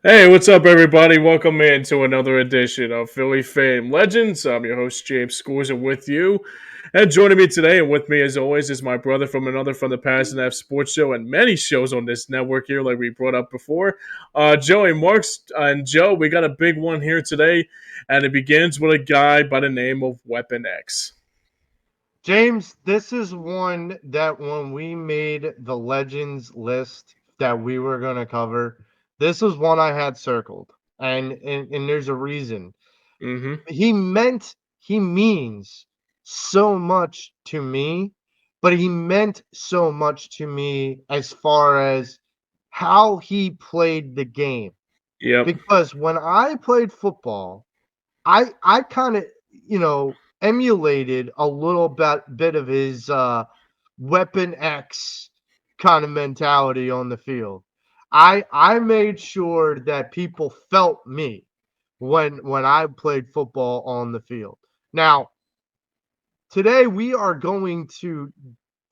Hey, what's up, everybody? Welcome in to another edition of Philly Fame Legends. I'm your host, James Scores, and with you. And joining me today, and with me as always, is my brother from another from the past and F Sports Show and many shows on this network here, like we brought up before. Joey Marks and Joe, we got a big one here today, and it begins with a guy by the name of Weapon X. James, this is one that when we made the legends list that we were going to cover, this was one I had circled. And there's a reason. Mm-hmm. He means so much to me, but he meant so much to me as far as how he played the game. Yep. Because when I played football, I kind of emulated a little bit of his Weapon X kind of mentality on the field. I made sure that people felt me when I played football on the field. Now, today we are going to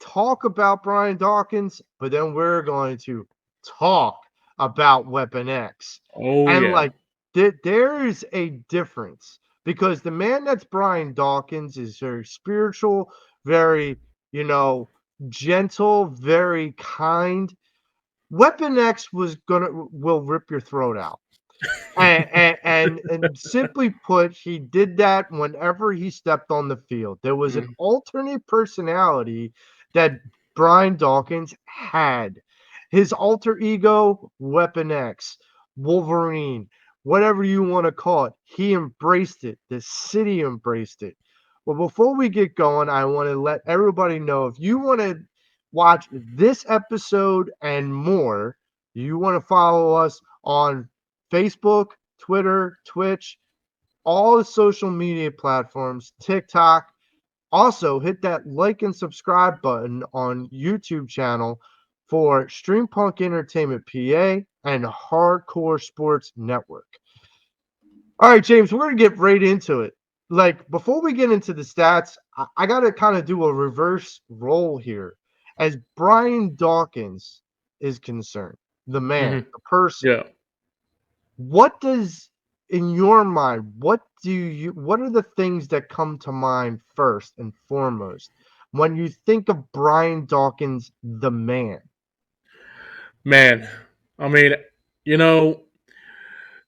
talk about Brian Dawkins, but then we're going to talk about Weapon X. Oh, And yeah. like there is a difference because the man that's Brian Dawkins is very spiritual, very, you know, gentle, very kind. Weapon X will rip your throat out. And simply put, he did that whenever he stepped on the field. There was an Mm. alternate personality that Brian Dawkins had. His alter ego, Weapon X, Wolverine, whatever you want to call it, he embraced it. The city embraced it. Well, before we get going, I want to let everybody know if you want to watch this episode and more, you want to follow us on Facebook, Twitter, Twitch, all the social media platforms, TikTok. Also, hit that like and subscribe button on YouTube channel for Streampunk Entertainment PA and Hardcore Sports Network. All right, James, we're going to get right into it. Like, before we get into the stats, I got to kind of do a reverse role here. As Brian Dawkins is concerned, the man, Mm-hmm. the person, Yeah. what does in your mind, what are the things that come to mind first and foremost when you think of Brian Dawkins, the man? Man, I mean, you know,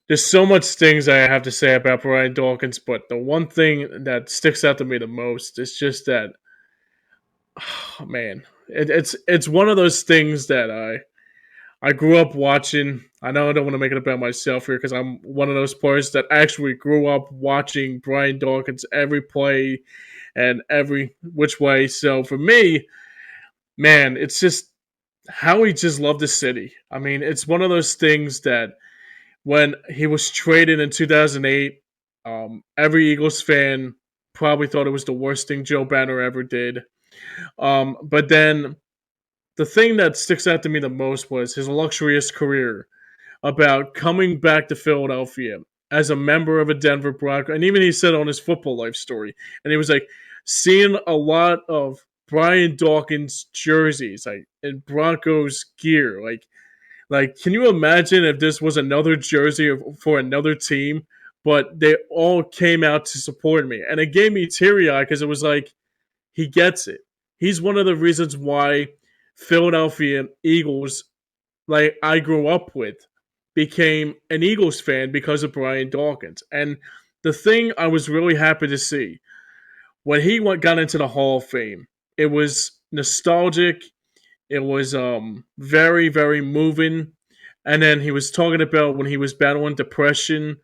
there's so much things I have to say about Brian Dawkins, but the one thing that sticks out to me the most is just that, oh, man, it's one of those things that I grew up watching. I know I don't want to make it about myself here because I'm one of those players that actually grew up watching Brian Dawkins every play and every which way. So for me, man, it's just how he just loved the city. I mean, it's one of those things that when he was traded in 2008, every Eagles fan probably thought it was the worst thing Joe Banner ever did. But then the thing that sticks out to me the most was his luxurious career about coming back to Philadelphia as a member of a Denver Bronco. And even he said on his football life story, and he was like, seeing a lot of Brian Dawkins jerseys, like in Broncos gear, like, can you imagine if this was another jersey for another team, but they all came out to support me? And it gave me teary eye because it was like, he gets it. He's one of the reasons why Philadelphia Eagles, like I grew up with, became an Eagles fan because of Brian Dawkins. And the thing I was really happy to see when he got into the Hall of Fame, it was nostalgic. It was very, very moving. And then he was talking about when he was battling depression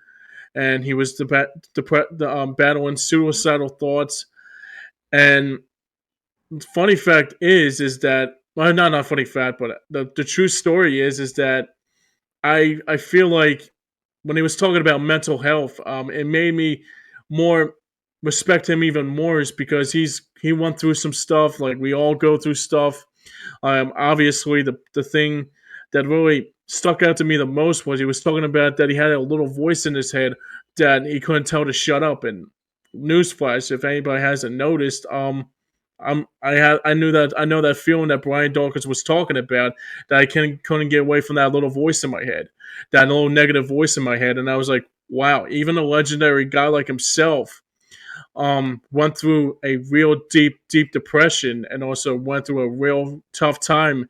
and he was battling suicidal thoughts. And funny fact is that, well, not funny fact, but the true story is that I feel like when he was talking about mental health, it made me more respect him even more, is because he went through some stuff, like we all go through stuff. Obviously, the thing that really stuck out to me the most was he was talking about that he had a little voice in his head that he couldn't tell to shut up. And newsflash, if anybody hasn't noticed, I know that feeling that Brian Dawkins was talking about, that couldn't get away from that little voice in my head, that little negative voice in my head, and I was like, wow, even a legendary guy like himself went through a real deep depression, and also went through a real tough time,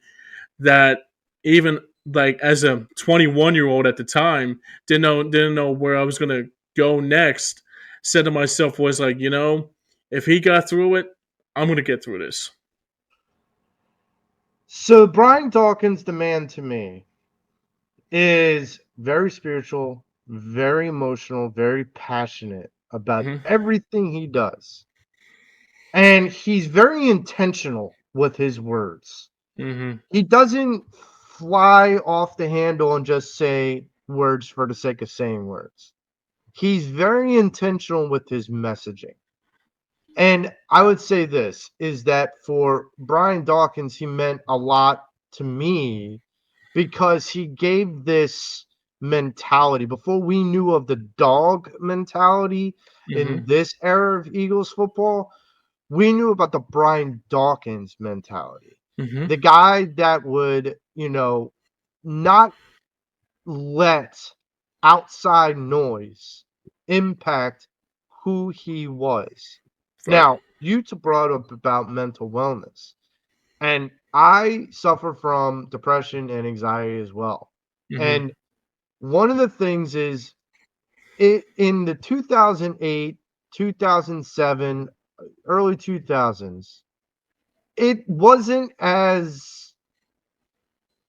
that even like as a 21-year-old at the time, didn't know where I was gonna go next. Said to myself, was like, if he got through it, I'm gonna get through this. So Brian Dawkins, the man to me, is very spiritual, very emotional, very passionate about Hmm. everything he does. And he's very intentional with his words. Hmm. He doesn't fly off the handle and just say words for the sake of saying words. He's very intentional with his messaging. And I would say this is that for Brian Dawkins, he meant a lot to me because he gave this mentality before we knew of the dog mentality in Hmm. this era of Eagles football. We knew about the Brian Dawkins mentality, Hmm. the guy that would, not let outside noise impact who he was. Right. Now, you to brought up about mental wellness, and I suffer from depression and anxiety as well. Hmm. And one of the things is in the 2008, 2007, early 2000s, it wasn't as,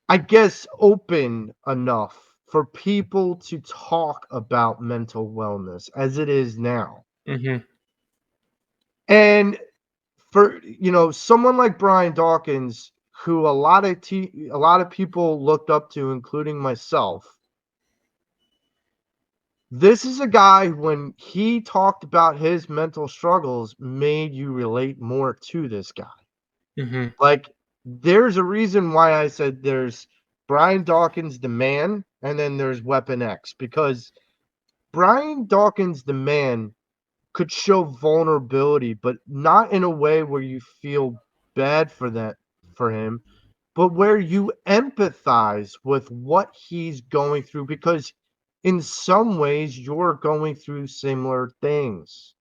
I guess, open enough for people to talk about mental wellness as it is now. Hmm. And for someone like Brian Dawkins, who a lot of people looked up to, including myself, this is a guy when he talked about his mental struggles made you relate more to this guy. Hmm. Like, there's a reason why I said there's Brian Dawkins, the man, and then there's Weapon X, because Brian Dawkins, the man, could show vulnerability, but not in a way where you feel bad for him, but where you empathize with what he's going through because in some ways you're going through similar things.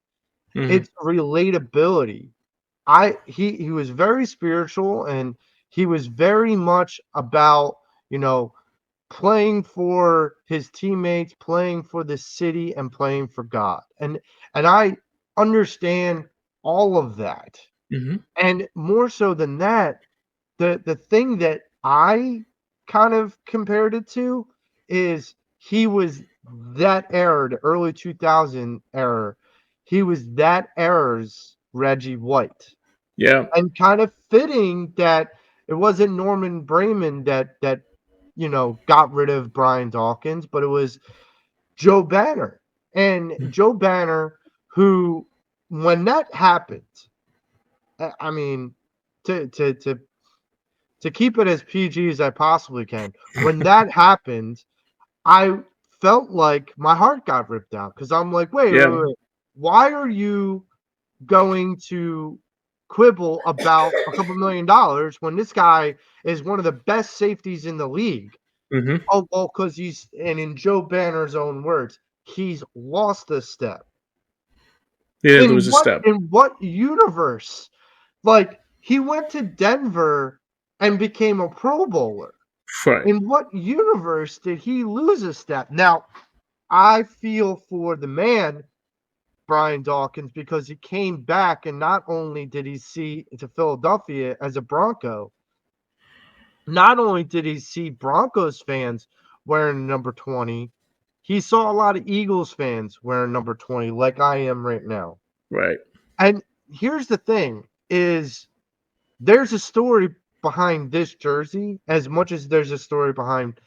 Hmm. It's relatability. He was very spiritual, and he was very much about, you know, playing for his teammates, playing for the city, and playing for God. And I understand all of that. Hmm. And more so than that, the thing that I kind of compared it to is he was that era, the early 2000 era. He was that era's Reggie White. Yeah. And kind of fitting that it wasn't Norman Brayman that got rid of Brian Dawkins, but it was Joe Banner. And Joe Banner, who, when that happened, I mean, to keep it as PG as I possibly can, when that happened, I felt like my heart got ripped out because I'm like, Yeah. wait. Why are you going to quibble about a couple $1,000,000 when this guy is one of the best safeties in the league? Hmm. Oh, well, because and in Joe Banner's own words, he's lost a step. He didn't lose a step. In what universe? Like, he went to Denver and became a Pro Bowler. Right. In what universe did he lose a step? Now, I feel for the man, Brian Dawkins, because he came back and not only did he see to Philadelphia as a Bronco, not only did he see Broncos fans wearing number 20, he saw a lot of Eagles fans wearing number 20, like I am right now. Right. And here's the thing is there's a story behind this jersey as much as there's a story behind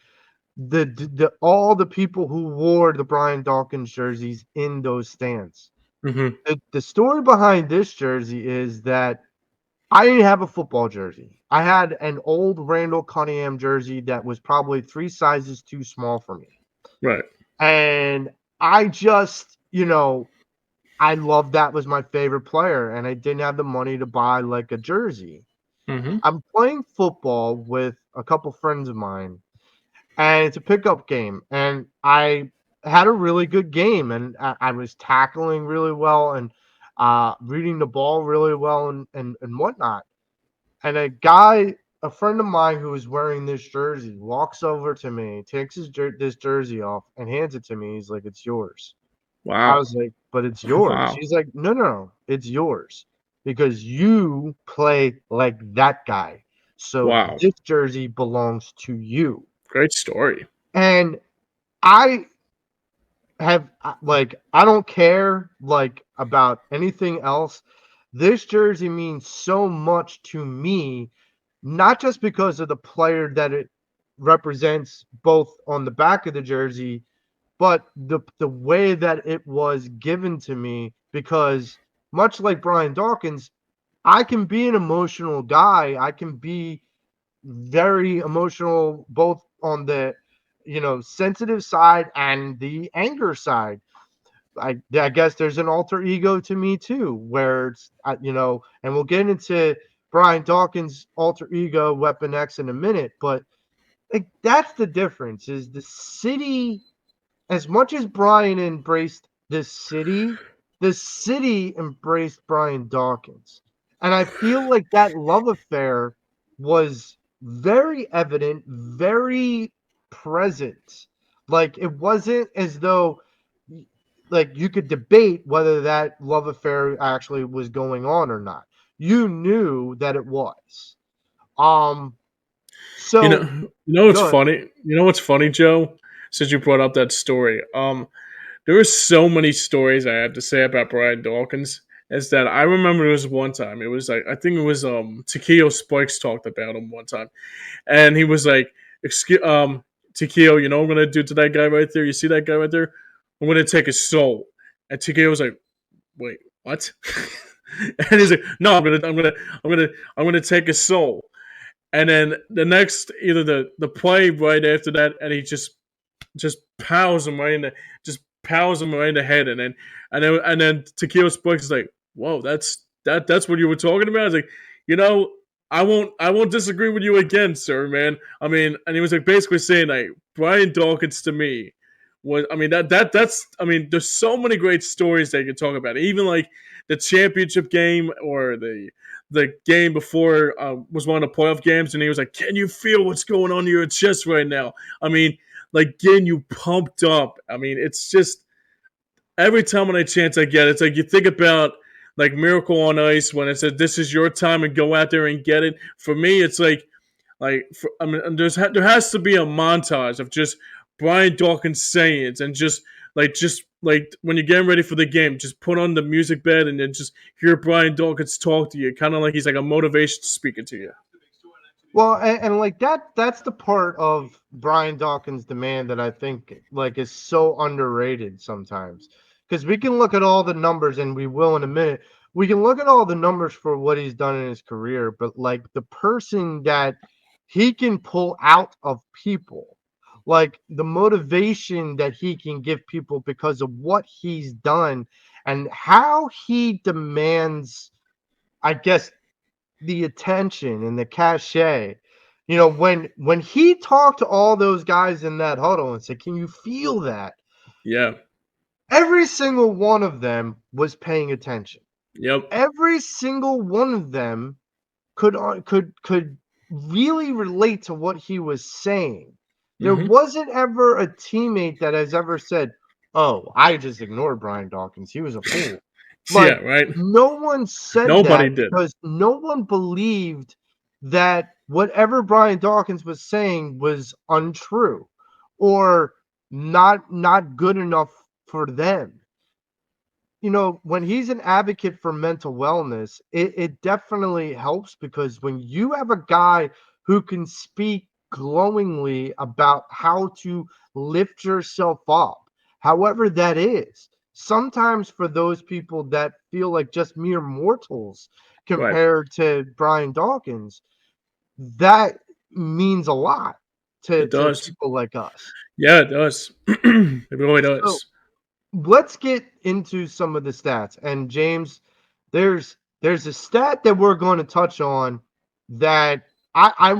the all the people who wore the Brian Dawkins jerseys in those stands. Hmm. The story behind this jersey is that I didn't have a football jersey. I had an old Randall Cunningham jersey that was probably 3 sizes too small for me. Right. And I just, I love that was my favorite player, and I didn't have the money to buy like a jersey. Mhm. I'm playing football with a couple friends of mine, and it's a pickup game, and I had a really good game, and I was tackling really well and reading the ball really well and whatnot. And a friend of mine who was wearing this jersey, walks over to me, takes this jersey off, and hands it to me. He's like, "It's yours." I Wow. was like, "But it's yours." Wow. He's like, "No, no, no, it's yours because you play like that guy. So Wow. this jersey belongs to you." Great story. And I I don't care like about anything else. This jersey means so much to me, not just because of the player that it represents both on the back of the jersey, but the way that it was given to me, because much like Brian Dawkins, I can be an emotional guy. I can be very emotional both on the sensitive side and the anger side. I guess there's an alter ego to me too, where it's and we'll get into Brian Dawkins' alter ego Weapon X in a minute, but like that's the difference. Is the city, as much as Brian embraced this city, the city embraced Brian Dawkins. And I feel like that love affair was very evident, very present. Like it wasn't as though like you could debate whether that love affair actually was going on or not. You knew that it was. Um You know, so what's good. funny? You know what's funny, Joe? Since you brought up that story, there are so many stories I have to say about Brian Dawkins. Is that I remember there was one time. It was like I think it was Takeo Spikes talked about him one time, and he was like, "Excuse Takeo, you know what I'm gonna do to that guy right there? You see that guy right there? I'm gonna take his soul." And Takeo was like, "Wait, what?" And he's like, "No, I'm gonna take his soul." And then the next, either the play right after that, and he just pows him right in the just pows him right in the head, and then Tequila Sparks is like, "Whoa, that's what you were talking about." I was like, you know, I won't disagree with you again, sir, man. I mean, and he was like basically saying like Brian Dawkins to me was, I mean that's I mean, there's so many great stories that you can talk about. Even like the championship game or the game before was one of the playoff games, and he was like, "Can you feel what's going on in your chest right now?" I mean, like getting you pumped up. I mean, it's just every time when I chance I get, it's like you think about like Miracle on Ice when it said, "This is your time," and go out there and get it. For me, it's I mean, there has to be a montage of just Brian Dawkins sayings and just like when you're getting ready for the game, just put on the music bed and then just hear Brian Dawkins talk to you, kind of like he's like a motivation speaker to you. Well, and like that's the part of Brian Dawkins' demand that I think like is so underrated sometimes. Because we can look at all the numbers, and we will in a minute. We can look at all the numbers for what he's done in his career, but like the person that he can pull out of people, like the motivation that he can give people because of what he's done and how he demands, I guess, the attention and the cachet. When he talked to all those guys in that huddle and said, "Can you feel that?" Yeah. Every single one of them was paying attention. Yep. Every single one of them could really relate to what he was saying. There Mm-hmm. wasn't ever a teammate that has ever said, "Oh, I just ignored Brian Dawkins. He was a fool." Yeah. Like Right. no one said Nobody that did. because no one believed that whatever Brian Dawkins was saying was untrue or not good enough for them. When he's an advocate for mental wellness, it definitely helps because when you have a guy who can speak glowingly about how to lift yourself up, however that is, sometimes for those people that feel like just mere mortals Right. compared to Brian Dawkins, that means a lot to It does. people like us. Yeah, it does. It really So does. let's get into some of the stats. And James, there's a stat that we're going to touch on that I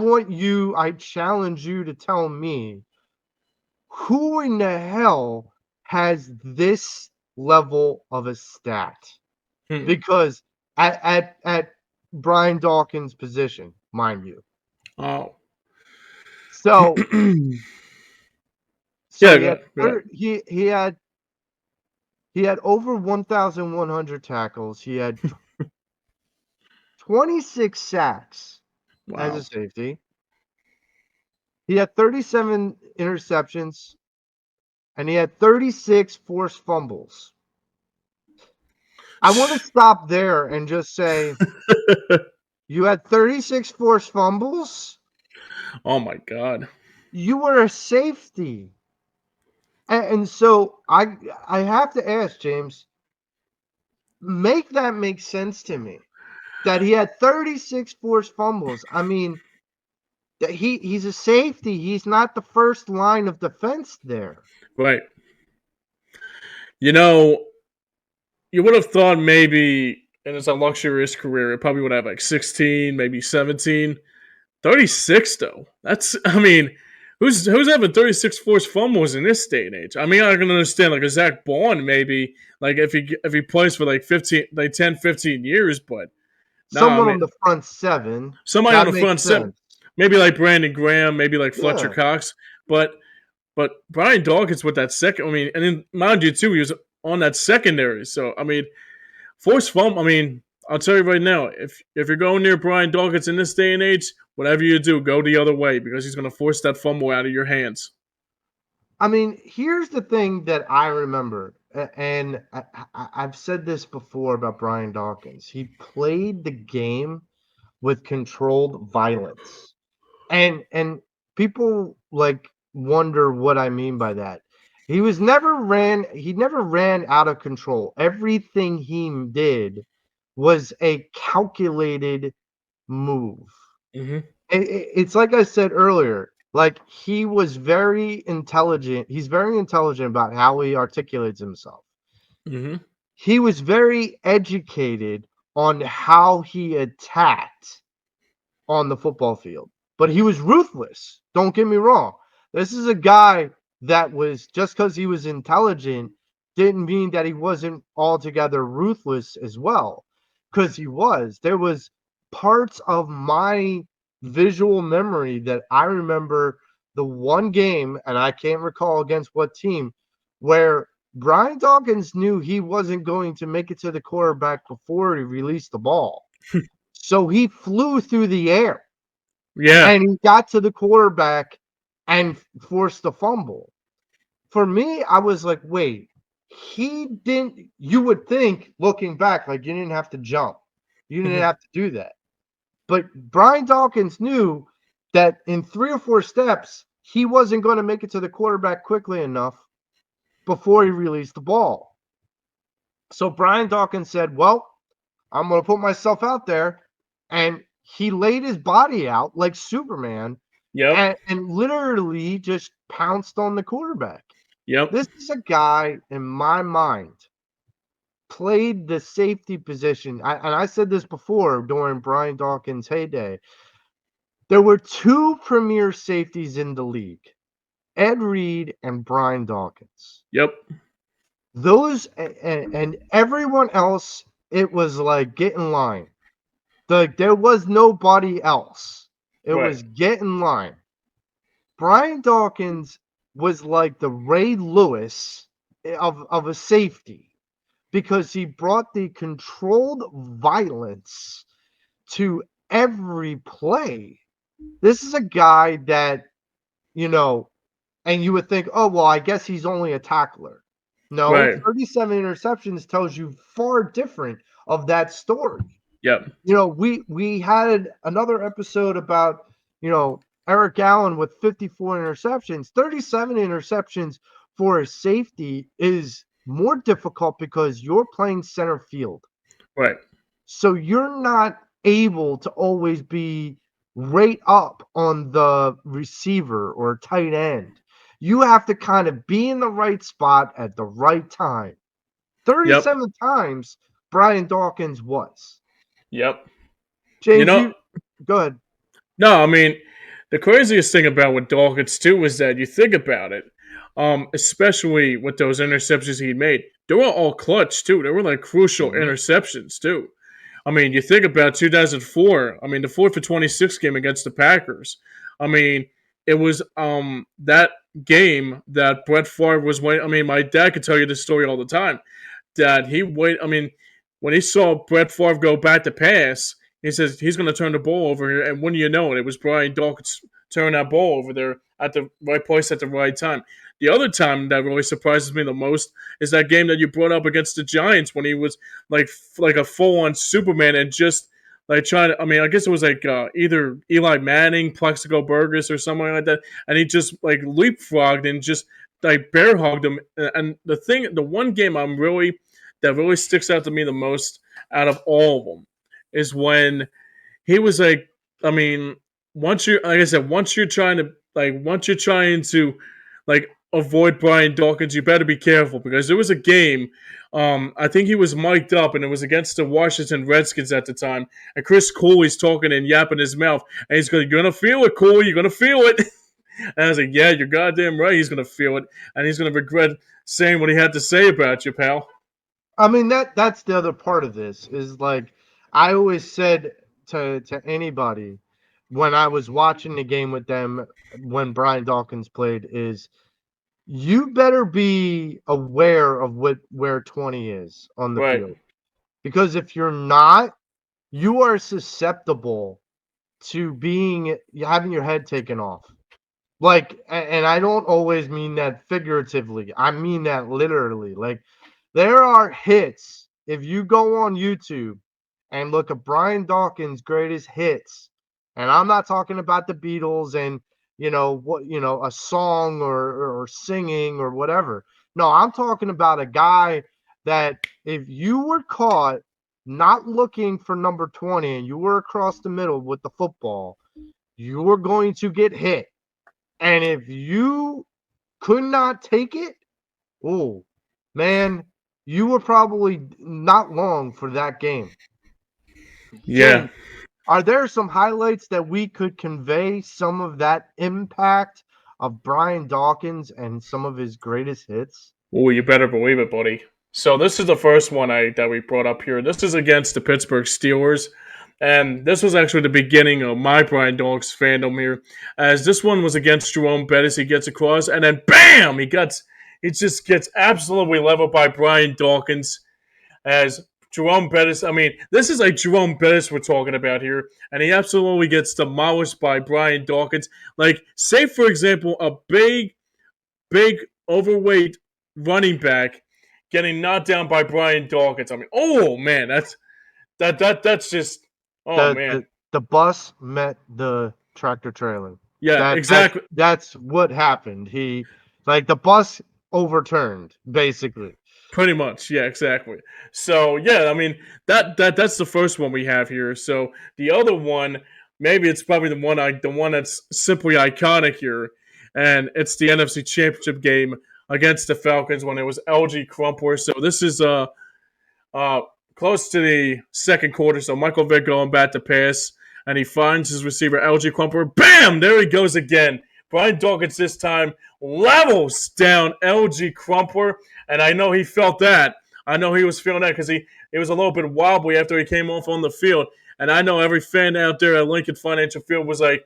challenge you to tell me who in the hell has this level of a stat? Hmm. Because at Brian Dawkins' position, mind you. Oh. So Yeah, he go had ahead. Go ahead. he had over 1,100 tackles. He had 26 sacks as a Wow. safety. He had 37 interceptions and he had 36 forced fumbles. I want to stop there and just say you had 36 forced fumbles. Oh my god. You were a safety. And so I have to ask James, make that make sense to me. That he had 36 forced fumbles. I mean, that he's a safety. He's not the first line of defense there. Right. You know, you would have thought maybe in his luxurious career, it probably would have like 16, maybe 17. 36 though. That's I mean, who's having 36 forced fumbles in this day and age? I mean, I can understand like a Zach Bond maybe, like if he plays for like 15 like 10, 15 years, but nah, I Someone mean on the front seven, somebody on that the front makes seven, sense. maybe like Brandon Graham, maybe like Fletcher Yeah. Cox, but Brian Dawkins with that second, I mean, and then mind you too, he was on that secondary. So I mean, forced fumble. I mean, I'll tell you right now, if you're going near Brian Dawkins in this day and age, whatever you do, go the other way because he's going to force that fumble out of your hands. I mean, here's the thing that I remember, and I've said this before about Brian Dawkins. He played the game with controlled violence. And people like wonder what I mean by that. He never ran out of control. Everything he did was a calculated move. Mm-hmm. It's like I said earlier, like he was very intelligent. He's very intelligent about how he articulates himself. Mm-hmm. He was very educated on how he attacked on the football field. But he was ruthless. Don't get me wrong. This is a guy that was just because he was intelligent didn't mean that he wasn't altogether ruthless as well. Because he was. There was parts of my visual memory that I remember the one game, and I can't recall against what team, where Brian Dawkins knew he wasn't going to make it to the quarterback before he released the ball. So he flew through the air Yeah. and he got to the quarterback and forced the fumble. For me, I was like, wait, he didn't. You would think looking back, like you didn't have to jump, you didn't Mm-hmm. have to do that. But Brian Dawkins knew that in 3 or 4 steps, he wasn't going to make it to the quarterback quickly enough before he released the ball. So Brian Dawkins said, well, I'm going to put myself out there. And he laid his body out like Superman Yep. and literally just pounced on the quarterback. Yep. This is a guy, in my mind, played the safety position. And I said this before during Brian Dawkins' heyday. There were two premier safeties in the league, Ed Reed and Brian Dawkins. Yep. Those and everyone else, it was like get in line. There was nobody else. It Right. was get in line. Brian Dawkins was like the Ray Lewis of a safety because he brought the controlled violence to every play. This is a guy that, you know, and you would think, oh, well, I guess he's only a tackler. No, Right. 37 interceptions tells you far different of that story. Yep. We had another episode about, Eric Allen with 54 interceptions. 37 interceptions for a safety is more difficult because you're playing center field. Right. So you're not able to always be right up on the receiver or tight end. You have to kind of be in the right spot at the right time. Yep. 37 times Brian Dawkins was. Yep. You James, know, you go ahead. no, I mean, the craziest thing about with Dawkins too is that you think about it, especially with those interceptions he made, they were all clutch too. They were like crucial Mhm. interceptions too. I mean, you think about 2004. I mean, the 4 for 26 game against the Packers. I mean, it was that game that Brett Favre was waiting. I mean, my dad could tell you this story all the time. That he wait. I mean, when he saw Brett Favre go back to pass, he says he's going to turn the ball over here, and when you know it, it was Brian Dawkins turning that ball over there at the right place at the right time. The other time that really surprises me the most is that game that you brought up against the Giants when he was like a full on Superman and just like trying to. I mean, I guess it was like either Eli Manning, Plexico Burgess, or something like that, and he just like leapfrogged and just like bear hugged him. And the one game that really sticks out to me the most out of all of them is when he was like, I mean, once you like I said, once you're trying to like avoid Brian Dawkins, you better be careful because there was a game. I think he was mic'd up, and it was against the Washington Redskins at the time. And Chris Cooley's talking and yapping his mouth, and he's going, "You're gonna feel it, Cooley. You're gonna feel it." And I was like, "Yeah, you're goddamn right. He's gonna feel it, and he's gonna regret saying what he had to say about you, pal." I mean that's the other part of this is like I always said to anybody when I was watching the game with them when Brian Dawkins played is you better be aware of what where 20 is on the Right. field. Because if you're not, you are susceptible to being having your head taken off. Like, and I don't always mean that figuratively. I mean that literally. Like, there are hits. If you go on YouTube and look at Brian Dawkins' greatest hits, and I'm not talking about the Beatles and a song or singing or whatever. No, I'm talking about a guy that if you were caught not looking for number 20 and you were across the middle with the football, you were going to get hit. And if you could not take it, oh man, you were probably not long for that game. Yeah. James, are there some highlights that we could convey some of that impact of Brian Dawkins and some of his greatest hits? Oh, you better believe it, buddy. So this is the first one that we brought up here. This is against the Pittsburgh Steelers, and this was actually the beginning of my Brian Dawkins fandom here. As this one was against Jerome Bettis, he gets across, and then bam, he just gets absolutely leveled by Brian Dawkins. As Jerome Bettis, I mean, this is like Jerome Bettis we're talking about here, and he absolutely gets demolished by Brian Dawkins. Like, say for example, a big overweight running back getting knocked down by Brian Dawkins. I mean, oh man, that's just oh The man. the the bus met the tractor trailer. Yeah, That that's exactly. that's what happened. He like the bus overturned basically. Pretty much, yeah, exactly. So yeah, I mean that's the first one we have here. So the other one, maybe it's probably the one that's simply iconic here, and it's the NFC Championship game against the Falcons when it was LG Crumpler. So this is uh, close to the second quarter. So Michael Vick going back to pass, and he finds his receiver LG Crumpler. Bam! There he goes again. Brian Dawkins this time levels down LG Crumpler, and I know he felt that. I know he was feeling that because he was a little bit wobbly after he came off on the field. And I know every fan out there at Lincoln Financial Field was like,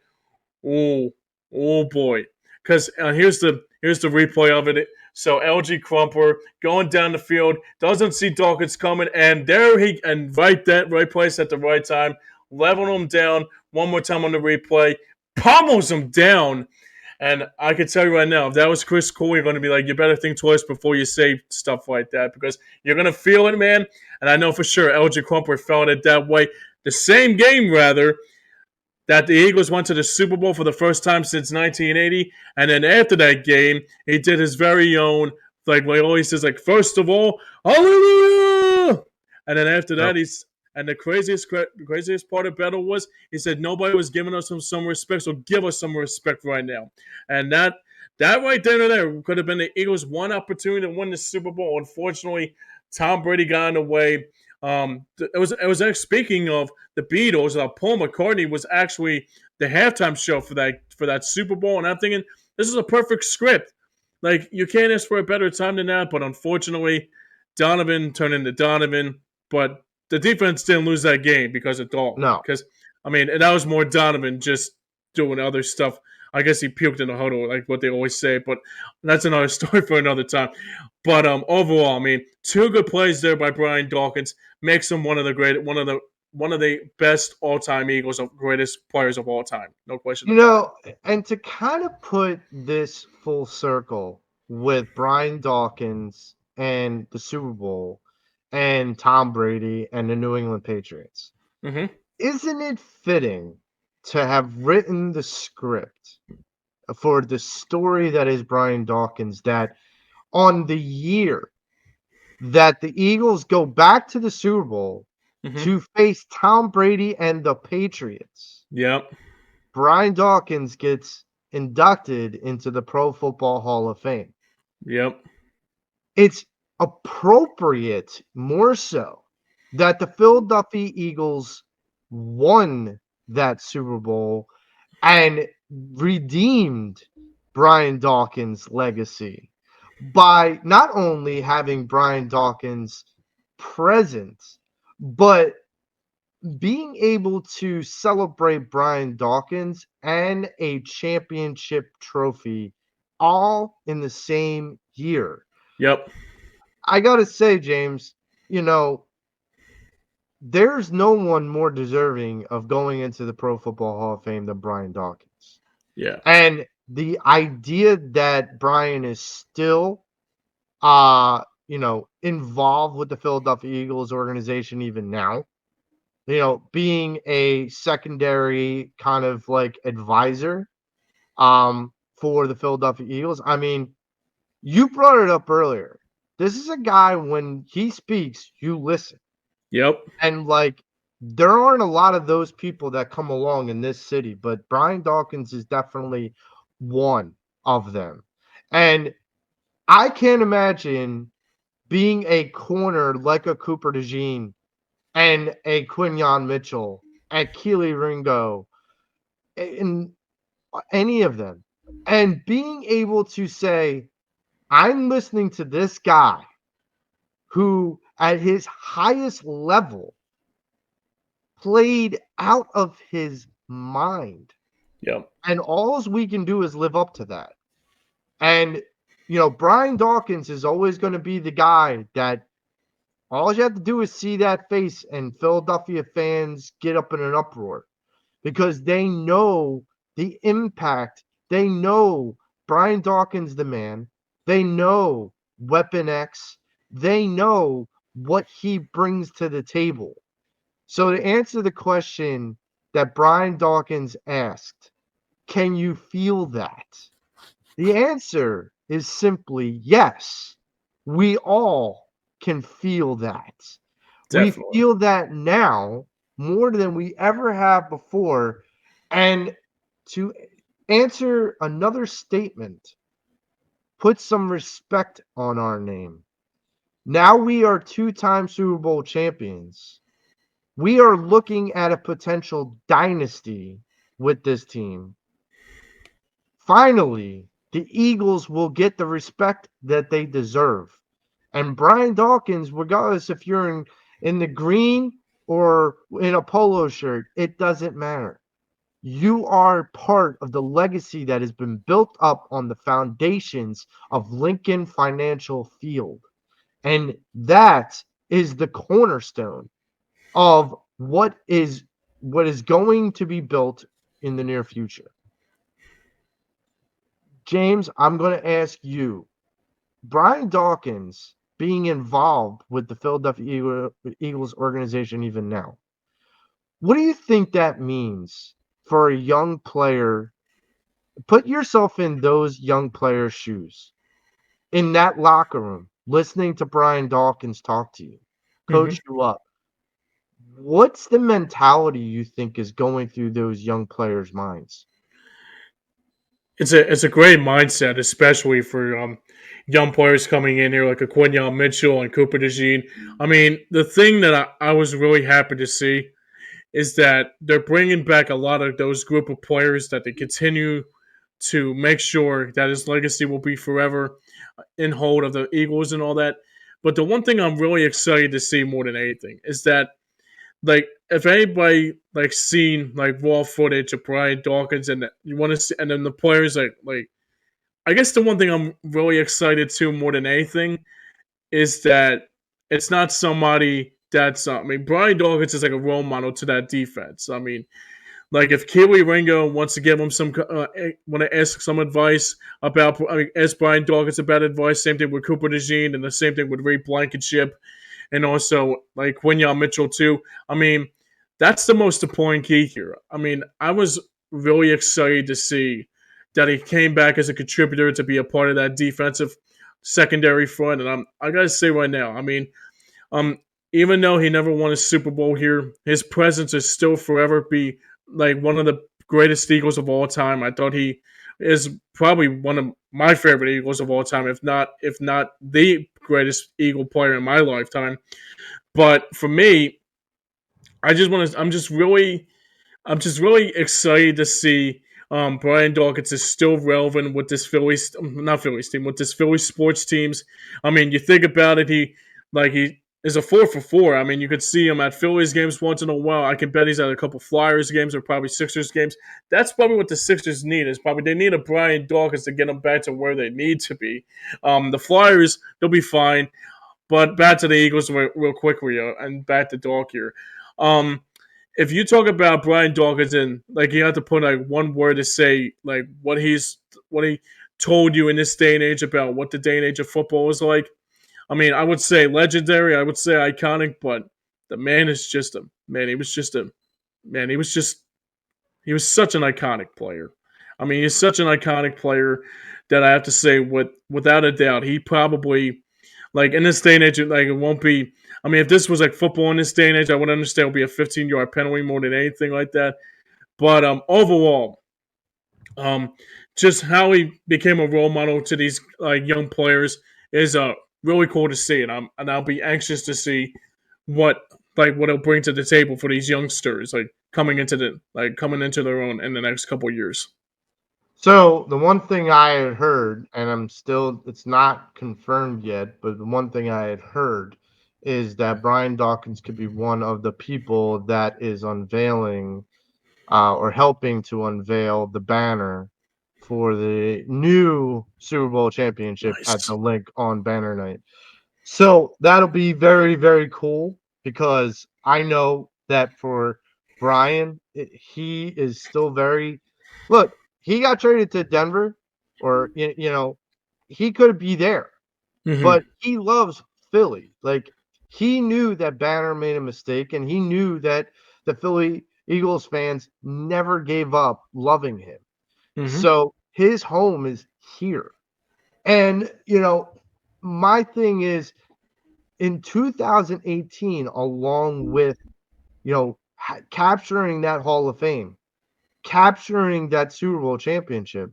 "Oh, oh boy!" Because here's the replay of it. So LG Crumpler going down the field doesn't see Dawkins coming, and there he and right place at the right time, leveling him down one more time on the replay, pummels him down. And I can tell you right now, if that was Chris Cole, you're going to be like, you better think twice before you say stuff like that because you're going to feel it, man. And I know for sure LG Crumpler felt it that way. The same game, rather, that the Eagles went to the Super Bowl for the first time since 1980. And then after that game, he did his very own, like what he always says, like, first of all, hallelujah! And then after that, and the craziest part about it was he said nobody was giving us some respect, so give us some respect right now. And that right there could have been the Eagles' one opportunity to win the Super Bowl. Unfortunately, Tom Brady got in the way. It was speaking of the Beatles. Paul McCartney was actually the halftime show for that Super Bowl, and I'm thinking this is a perfect script. Like you can't ask for a better time than that. But unfortunately, Donovan turned into Donovan. But the defense didn't lose that game because of Dalton. No. Because I mean, that was more Donovan just doing other stuff. I guess he puked in the huddle, like what they always say, but that's another story for another time. But overall, I mean, two good plays there by Brian Dawkins makes him one of the best all time Eagles, of greatest players of all time. No question You about it. know, and to kind of put this full circle with Brian Dawkins and the Super Bowl and Tom Brady and the New England Patriots, Mm-hmm. isn't it fitting to have written the script for the story that is Brian Dawkins that on the year that the Eagles go back to the Super Bowl Mm-hmm. to face Tom Brady and the Patriots, Yep. Brian Dawkins gets inducted into the Pro Football Hall of Fame. Yep. It's appropriate, more so, that the Philadelphia Eagles won that Super Bowl and redeemed Brian Dawkins' legacy by not only having Brian Dawkins present, but being able to celebrate Brian Dawkins and a championship trophy all in the same year. Yep. I got to say, James, you know, there's no one more deserving of going into the Pro Football Hall of Fame than Brian Dawkins. Yeah. And the idea that Brian is still involved with the Philadelphia Eagles organization even now, being a secondary kind of like advisor for the Philadelphia Eagles. I mean, you brought it up earlier. This is a guy when he speaks, you listen. Yep. And like there aren't a lot of those people that come along in this city, but Brian Dawkins is definitely one of them. And I can't imagine being a corner like a Cooper DeJean and a Quinyon Mitchell and Keely Ringo and any of them, and being able to say, I'm listening to this guy who, at his highest level, played out of his mind. Yep. And all we can do is live up to that. And, Brian Dawkins is always going to be the guy that all you have to do is see that face, and Philadelphia fans get up in an uproar because they know the impact. They know Brian Dawkins, the man. They know Weapon X. They know what he brings to the table. So, to answer the question that Brian Dawkins asked, can you feel that? The answer is simply yes. We all can feel that. We Definitely. feel that now more than we ever have before. And to answer another statement, put some respect on our name. Now we are two-time Super Bowl champions. We are looking at a potential dynasty with this team. Finally, the Eagles will get the respect that they deserve. And Brian Dawkins, regardless if you're in the green or in a polo shirt, it doesn't matter. You are part of the legacy that has been built up on the foundations of Lincoln Financial Field. And that is the cornerstone of what is going to be built in the near future. James, I'm going to ask you, Brian Dawkins being involved with the Philadelphia Eagles organization even now, what do you think that means for a young player? Put yourself in those young players' shoes, in that locker room, listening to Brian Dawkins talk to you, Mm-hmm. coach you up. What's the mentality you think is going through those young players' minds? it's a great mindset, especially for young players coming in here like a Quinyon Mitchell and Cooper DeJean. I mean, the thing that I was really happy to see is that they're bringing back a lot of those group of players that they continue to make sure that his legacy will be forever in hold of the Eagles and all that. But the one thing I'm really excited to see more than anything is that, like, if anybody like seen like raw footage of Brian Dawkins and you want to see, and then the players like I guess the one thing I'm really excited to more than anything is that it's not somebody that's I mean Brian Dawkins is like a role model to that defense. I mean, like if Keely Ringo wants to give him some, want to ask some advice about, I mean, ask Brian Dawkins about advice. Same thing with Cooper DeJean, and the same thing with Ray Blankenship, and also like Quinyon Mitchell too. I mean, that's the most important key here. I mean, I was really excited to see that he came back as a contributor to be a part of that defensive secondary front, and I gotta say right now, I mean, um, even though he never won a Super Bowl here, his presence is still forever be like one of the greatest Eagles of all time. I thought he is probably one of my favorite Eagles of all time, if not the greatest Eagle player in my lifetime. But for me, I just want to. I'm just really excited to see Brian Dawkins is still relevant with this Phillies, not Phillies team, with this Phillies sports teams. I mean, you think about it, he is a 4 for 4. I mean, you could see him at Phillies games once in a while. I can bet he's at a couple Flyers games or probably Sixers games. That's probably what the Sixers need. Is probably they need a Brian Dawkins to get them back to where they need to be. The Flyers, they'll be fine. But back to the Eagles real quickly, and back to Dawk here. Um, if you talk about Brian Dawkins and like you have to put like one word to say like what he told you in this day and age about what the day and age of football is like. I mean, I would say legendary. I would say iconic, but the man is just a man. He was just a man. He was such an iconic player. I mean, he's such an iconic player that I have to say, without a doubt, he probably like in this day and age, like it won't be. I mean, if this was like football in this day and age, I would understand it would be a 15-yard penalty more than anything like that. But overall, um, just how he became a role model to these young players is really cool to see, and I'll be anxious to see what what it'll bring to the table for these youngsters coming into their own in the next couple of years. So the one thing I had heard, and it's not confirmed yet, but the one thing I had heard is that Brian Dawkins could be one of the people that is unveiling or helping to unveil the banner for the new Super Bowl championship at Nice. the link on banner night. So that'll be very, very cool because I know that for Brian, he is still very look, he got traded to Denver or he could be there, Mm-hmm. but he loves Philly. Like he knew that Banner made a mistake and he knew that the Philly Eagles fans never gave up loving him. Mm-hmm. So his home is here. And my thing is in 2018, along with capturing that Hall of Fame, capturing that Super Bowl championship,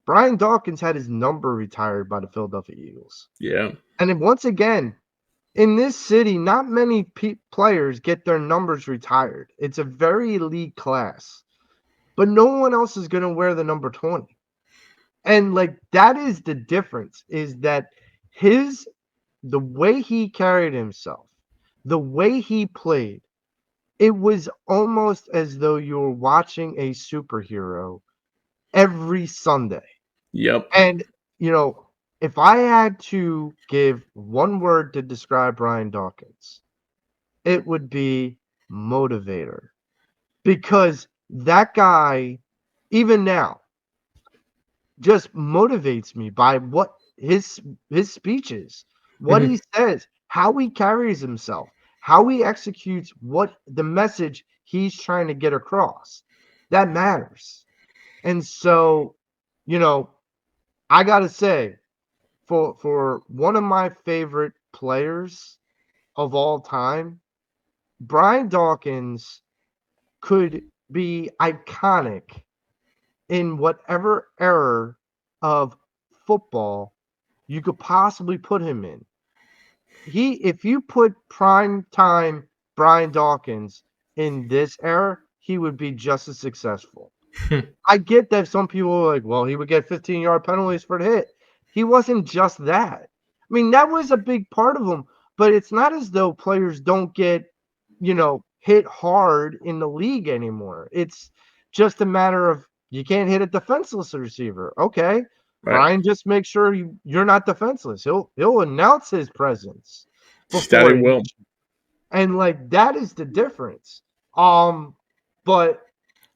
Brian Dawkins had his number retired by the Philadelphia Eagles. Yeah. And then once again, in this city, not many players get their numbers retired. It's a very elite class, but no one else is going to wear the number 20. And like that is the difference is that his the way he carried himself, the way he played, it was almost as though you were watching a superhero every Sunday. Yep. And, you know, if I had to give one word to describe Brian Dawkins, it would be motivator. Because that guy, even now, just motivates me by what his speeches, what Mm-hmm. he says, how he carries himself, how he executes what the message he's trying to get across. That matters. And so, you know, I got to say for one of my favorite players of all time, Brian Dawkins could be iconic in whatever era of football you could possibly put him in. If you put prime time Brian Dawkins in this era, he would be just as successful. I get that some people are like, well, he would get 15-yard penalties for the hit. He wasn't just that. I mean, that was a big part of him, but it's not as though players don't get, hit hard in the league anymore. It's just a matter of you can't hit a defenseless receiver. Okay. Right. Brian just makes sure you're not defenseless. He'll announce his presence That before he it will. hits you. And like that is the difference. But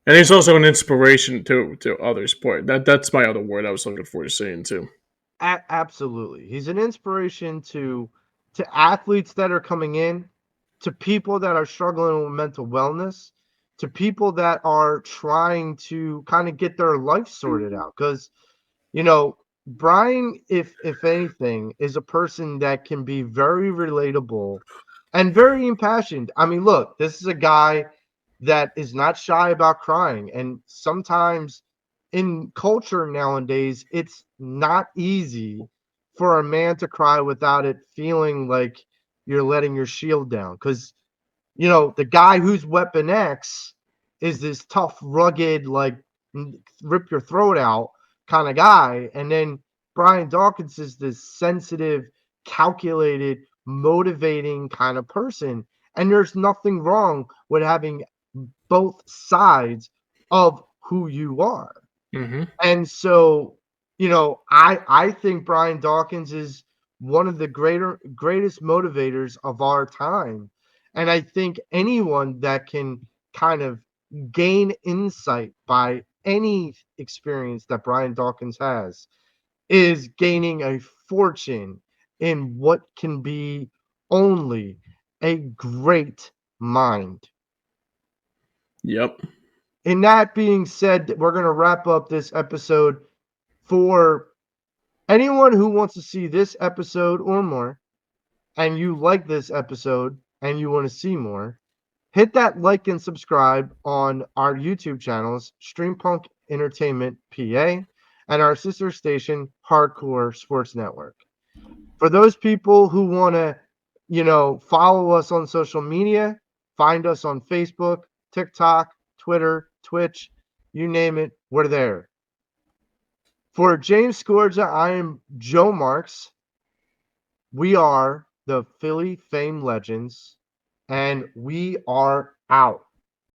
And he's also an inspiration to others. Point that's my other word I was looking for to saying too. Absolutely. He's an inspiration to athletes that are coming in, to people that are struggling with mental wellness, to people that are trying to kind of get their life sorted out. Because, you know, Brian, if anything, is a person that can be very relatable and very impassioned. I mean, look, this is a guy that is not shy about crying. And sometimes in culture nowadays, it's not easy for a man to cry without it feeling like you're letting your shield down. Because, the guy who's Weapon X is this tough, rugged, like rip your throat out kind of guy. And then Brian Dawkins is this sensitive, calculated, motivating kind of person. And there's nothing wrong with having both sides of who you are. Mm-hmm. And so, I think Brian Dawkins is one of the greatest motivators of our time. And I think anyone that can kind of gain insight by any experience that Brian Dawkins has is gaining a fortune in what can be only a great mind. Yep. And that being said, we're going to wrap up this episode. For anyone who wants to see this episode or more, and you like this episode and you want to see more, hit that like and subscribe on our YouTube channels, Streampunk Entertainment PA, and our sister station, Hardcore Sports Network. For those people who want to, follow us on social media, find us on Facebook, TikTok, Twitter, Twitch, you name it, we're there. For James Scorza, I am Joe Marks. We are the Philly Fame Legends, and we are out.